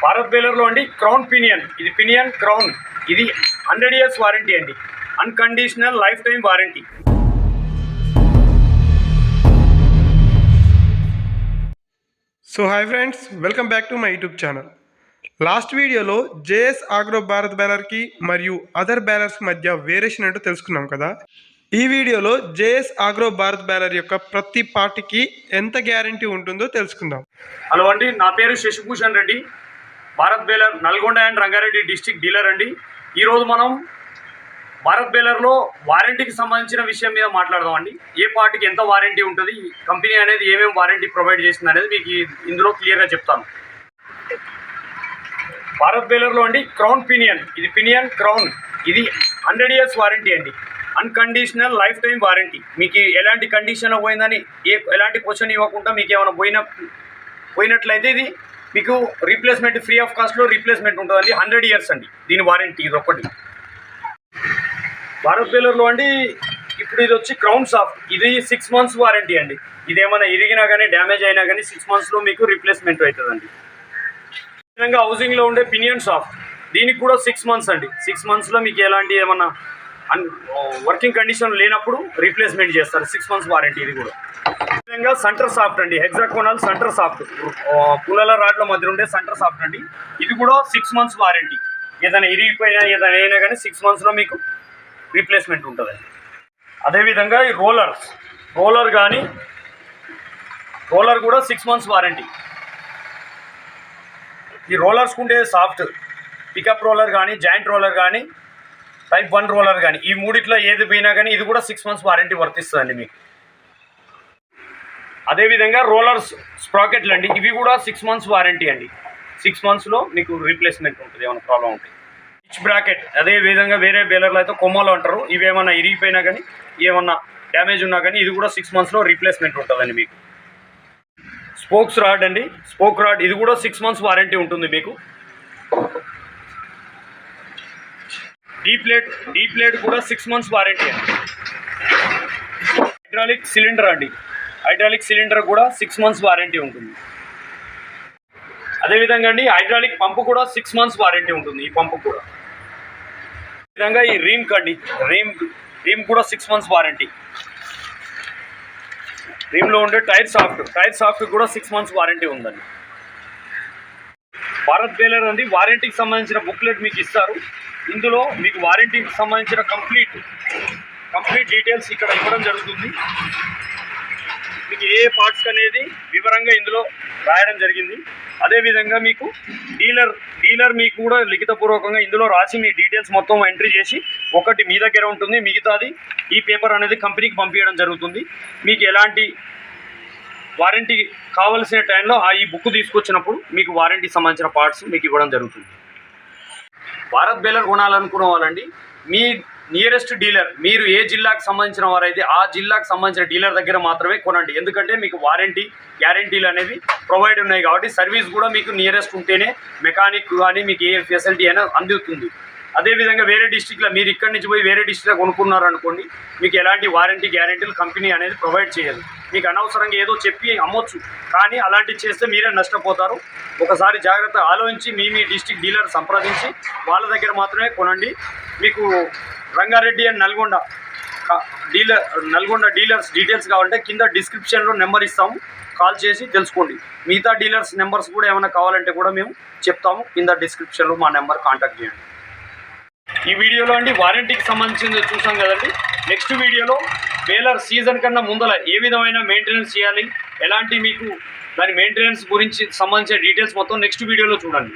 భారత్ బేలర్లో అండి crown pinion, ఇది pinion crown, ఇది 100 years వారంటీ అండి, unconditional life time warranty. So hi friends, welcome back to my YouTube channel. Last వీడియోలో JS agro Bharat బ్యాలర్కి మరియు other బ్యాలర్స్ మధ్య variation ఏంటో తెలుసుకున్నాం కదా. ఈ వీడియోలో జేఎస్ ఆగ్రో భారత్ బ్యాలర్ యొక్క ప్రతి పార్టీకి ఎంత గ్యారంటీ ఉంటుందో తెలుసుకుందాం. హలో అండి, నా పేరు Shashibhushan Reddy, Bharat baler Nalgonda and Rangareddy district dealer అండి. ఈరోజు మనం భారత్ బేలర్లో వారంటీకి సంబంధించిన విషయం మీద మాట్లాడదాం అండి. ఏ పార్టీకి ఎంత వారంటీ ఉంటుంది, కంపెనీ అనేది ఏమేమి వారంటీ ప్రొవైడ్ చేస్తుంది అనేది మీకు ఇందులో క్లియర్గా చెప్తాను. భారత్ బేలర్లో అండి క్రౌన్ పినియన్, ఇది పినియన్ క్రౌన్, ఇది 100 years వారంటీ అండి, అన్కండిషనల్ లైఫ్ టైం వారంటీ. మీకు ఎలాంటి కండిషన్లో పోయిందని ఎలాంటి క్వశ్చన్ ఇవ్వకుండా మీకు ఏమైనా పోయినట్లయితే ఇది మీకు రీప్లేస్మెంట్ ఫ్రీ ఆఫ్ కాస్ట్లో రీప్లేస్మెంట్ ఉంటుందండి. 100 years అండి దీని వారంటీ. ఇది ఒకటి భారత్ బేలర్లో అండి. ఇప్పుడు ఇది వచ్చి క్రౌన్ సాఫ్ట్, ఇది 6 months వారంటీ అండి. ఇది ఏమైనా ఇరిగినా కానీ డ్యామేజ్ అయినా కానీ 6 monthsలో మీకు రీప్లేస్మెంట్ అవుతుందండి. విధంగా హౌసింగ్లో ఉండే పినియన్ సాఫ్ట్, దీనికి కూడా 6 months అండి. 6 monthsలో మీకు ఎలాంటి ఏమన్నా వర్కింగ్ కండిషన్ లేనప్పుడు రీప్లేస్మెంట్ చేస్తారు. 6 months వారంటీ ఇది కూడా. విధంగా సెంటర్ సాఫ్ట్ అండి, హెక్సాకోనల్ సెంటర్ సాఫ్ట్, పుల్లల రాడ్ల మధ్య ఉండే సెంటర్ సాఫ్ట్ అండి. ఇది కూడా 6 months వారంటీ. ఏదైనా ఇరిగిపోయినా ఏదైనా అయినా కానీ 6 monthsలో మీకు రీప్లేస్మెంట్ ఉంటుందండి. అదేవిధంగా ఈ రోలర్ కానీ రోలర్ కూడా 6 months వారంటీ. ఈ రోలర్స్ ఉండే సాఫ్ట్ పికప్ రోలర్ కానీ జాయింట్ రోలర్ కానీ టైప్ 1 రోలర్ కానీ ఈ మూడిట్లో ఏది పోయినా కానీ ఇది కూడా 6 months వారంటీ వర్తిస్తుందండి మీకు. అదేవిధంగా రోలర్స్ స్ప్రాకెట్లు అండి, ఇవి కూడా 6 months వారంటీ అండి. 6 monthsలో మీకు రీప్లేస్మెంట్ ఉంటుంది ఏమైనా ప్రాబ్లం ఉంటుంది. పిచ్ బ్రాకెట్ అదేవిధంగా వేరే బేలర్లు అయితే కొమ్మలు అంటారు, ఇవి ఏమన్నా ఇరిగిపోయినా కానీ ఏమన్నా డ్యామేజ్ ఉన్నా కానీ ఇది కూడా 6 monthsలో రీప్లేస్మెంట్ ఉంటుందండి మీకు. స్పోక్స్ రాడ్ అండి, స్పోక్ రాడ్, ఇది కూడా 6 months వారంటీ ఉంటుంది మీకు. డీ ప్లేట్ కూడా 6 months వారంటీ అండి. హైడ్రాలిక్ సిలిండర్ అండి, హైడ్రాలిక్ సిలిండర్ కూడా 6 months వారంటీ ఉంటుంది. అదేవిధంగా అండి హైడ్రాలిక్ పంపు కూడా 6 months వారంటీ ఉంటుంది. ఈ పంపు కూడా విధంగా ఈ రీమ్ కండి, రీమ్ కూడా 6 months వారంటీ. రీమ్లో ఉండే టైర్ సాఫ్ట్ కూడా 6 months వారంటీ ఉందండి. భారత్ బేలర్ అండి వారంటీకి సంబంధించిన బుక్లెట్ మీకు ఇస్తారు. ఇందులో మీకు వారంటీకి సంబంధించిన కంప్లీట్ డీటెయిల్స్ ఇక్కడ ఇవ్వడం జరుగుతుంది. మీకు ఏ పార్ట్స్ అనేది వివరంగా ఇందులో రాయడం జరిగింది. అదేవిధంగా మీకు డీలర్ మీకు కూడా లిఖితపూర్వకంగా ఇందులో రాసి మీ డీటెయిల్స్ మొత్తం ఎంట్రీ చేసి ఒకటి మీ దగ్గర ఉంటుంది, మిగతాది ఈ పేపర్ అనేది కంపెనీకి పంపించడం జరుగుతుంది. మీకు ఎలాంటి వారంటీ కావాల్సిన టైంలో ఈ బుక్ తీసుకొచ్చినప్పుడు మీకు వారంటీకి సంబంధించిన పార్ట్స్ మీకు ఇవ్వడం జరుగుతుంది. భారత్ బేలర్ కొనాలనుకున్న వాళ్ళండి మీ నియరెస్ట్ డీలర్, మీరు ఏ జిల్లాకు సంబంధించిన వారైతే ఆ జిల్లాకు సంబంధించిన డీలర్ దగ్గర మాత్రమే కొనండి. ఎందుకంటే మీకు వారంటీ గ్యారంటీలు అనేవి ప్రొవైడ్ ఉన్నాయి కాబట్టి సర్వీస్ కూడా మీకు నియరెస్ట్ ఉంటేనే మెకానిక్ కానీ మీకు ఏ ఫెసిలిటీ అయినా అందుతుంది. అదేవిధంగా వేరే డిస్టిక్లో మీరు ఇక్కడి నుంచి పోయి వేరే డిస్టిక్లో కొనుక్కున్నారు అనుకోండి, మీకు ఎలాంటి వారంటీ గ్యారంటీలు కంపెనీ అనేది ప్రొవైడ్ చేయదు. మీకు అనవసరంగా ఏదో చెప్పి అమ్మొచ్చు, కానీ అలాంటివి చేస్తే మీరే నష్టపోతారు. ఒకసారి జాగ్రత్త ఆలోచించి మీ డిస్టిక్ డీలర్ సంప్రదించి వాళ్ళ దగ్గర మాత్రమే కొనండి. మీకు Rangareddy and Nalgonda dealers details కావాలంటే కింద డిస్క్రిప్షన్లో నెంబర్ ఇస్తాము, కాల్ చేసి తెలుసుకోండి. మిగతా డీలర్స్ నెంబర్స్ కూడా ఏమైనా కావాలంటే కూడా మేము చెప్తాము, కింద డిస్క్రిప్షన్లో మా నెంబర్ కాంటాక్ట్ చేయండి. ఈ వీడియోలో అండి వారంటీకి సంబంధించింది చూసాం కదండి. నెక్స్ట్ వీడియోలో బేలర్ సీజన్ కన్నా ముందర ఏ విధమైన మెయింటెనెన్స్ చేయాలి, ఎలాంటి మీకు దాని మెయింటెనెన్స్ గురించి సంబంధించిన డీటెయిల్స్ మొత్తం నెక్స్ట్ వీడియోలో చూడండి.